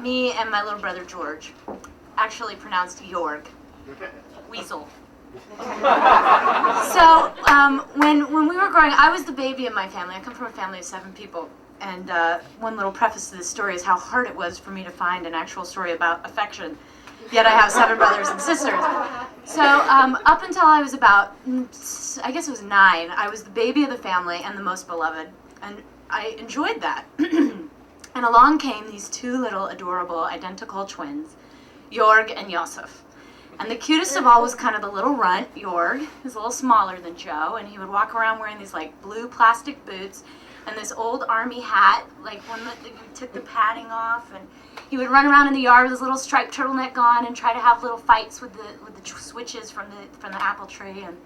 me and my little brother George, actually pronounced Jorg, weasel. So when we were growing, I was the baby in my family. I come from a family of 7 people. And one little preface to this story is how hard it was for me to find an actual story about affection. Yet I have 7 brothers and sisters. So up until I was about, I guess it was 9, I was the baby of the family and the most beloved. And I enjoyed that. And along came these 2 little adorable identical twins, Jorg and Josef. And the cutest of all was kind of the little runt, Jorg. He was a little smaller than Joe, and he would walk around wearing these like blue plastic boots and this old army hat, like one that you took the padding off, and he would run around in the yard with his little striped turtleneck on and try to have little fights with the switches from the apple tree. And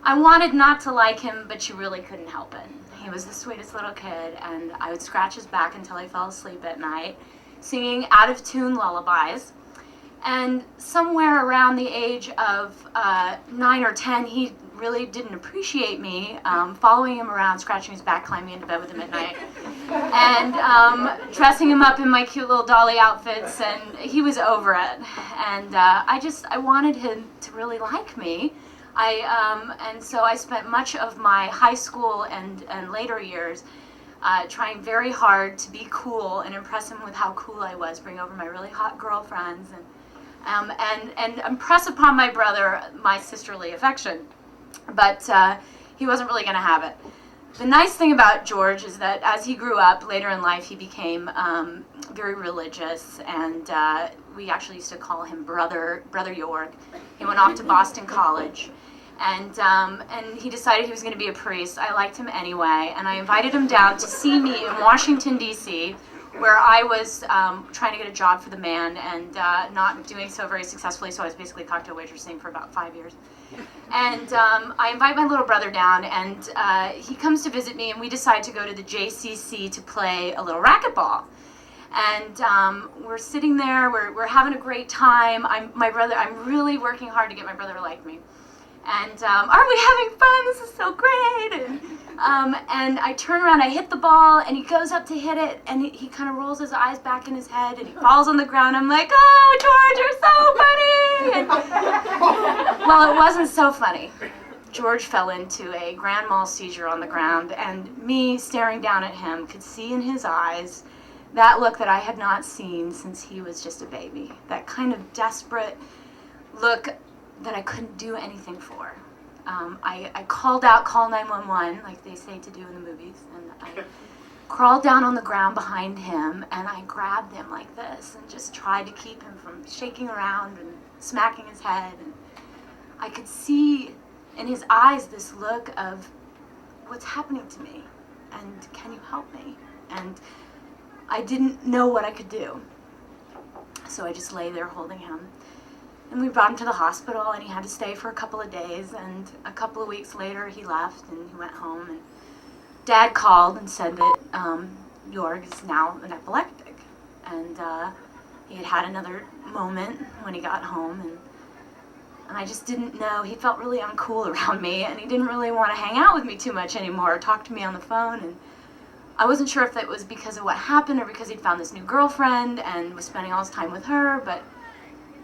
I wanted not to like him, but you really couldn't help it. He was the sweetest little kid, and I would scratch his back until he fell asleep at night, singing out-of-tune lullabies. And somewhere around the age of 9 or 10, he really didn't appreciate me following him around, scratching his back, climbing into bed with him at night, and dressing him up in my cute little dolly outfits, and he was over it. And I wanted him to really like me. And so I spent much of my high school and later years trying very hard to be cool and impress him with how cool I was, bring over my really hot girlfriends, and impress upon my brother my sisterly affection. But he wasn't really going to have it. The nice thing about George is that as he grew up later in life, he became very religious, and we actually used to call him Brother Jorg. He went off to Boston College, and he decided he was going to be a priest. I liked him anyway, and I invited him down to see me in Washington, D.C., where I was trying to get a job for the man and not doing so very successfully, so I was basically cocktail waitressing for about 5 years. And I invite my little brother down, and he comes to visit me, and we decide to go to the JCC to play a little racquetball. And we're sitting there, we're having a great time. I'm really working hard to get my brother to like me. And aren't we having fun? This is so great. And I turn around, I hit the ball, and he goes up to hit it, and he kind of rolls his eyes back in his head, and he falls on the ground. I'm like, oh, George, you're so funny! And, well, it wasn't so funny. George fell into a grand mal seizure on the ground, and me staring down at him could see in his eyes that look that I had not seen since he was just a baby. That kind of desperate look that I couldn't do anything for. I called out, call 911, like they say to do in the movies, and I crawled down on the ground behind him, and I grabbed him like this and just tried to keep him from shaking around and smacking his head. And I could see in his eyes this look of, what's happening to me, and can you help me? And I didn't know what I could do, so I just lay there holding him. And we brought him to the hospital, and he had to stay for a couple of days, and a couple of weeks later he left and he went home, and Dad called and said that Jorg is now an epileptic, and he had had another moment when he got home, and I just didn't know. He felt really uncool around me, and he didn't really want to hang out with me too much anymore or talk to me on the phone, and I wasn't sure if that was because of what happened or because he'd found this new girlfriend and was spending all his time with her. But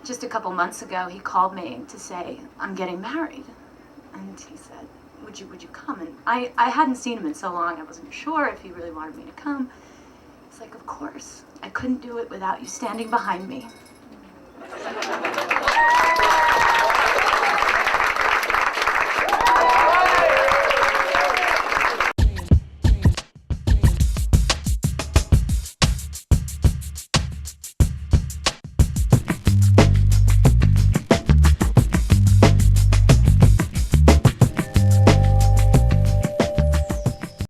just a couple months ago, he called me to say, I'm getting married. And he said, would you come? And I hadn't seen him in so long, I wasn't sure if he really wanted me to come. It's like, of course. I couldn't do it without you standing behind me.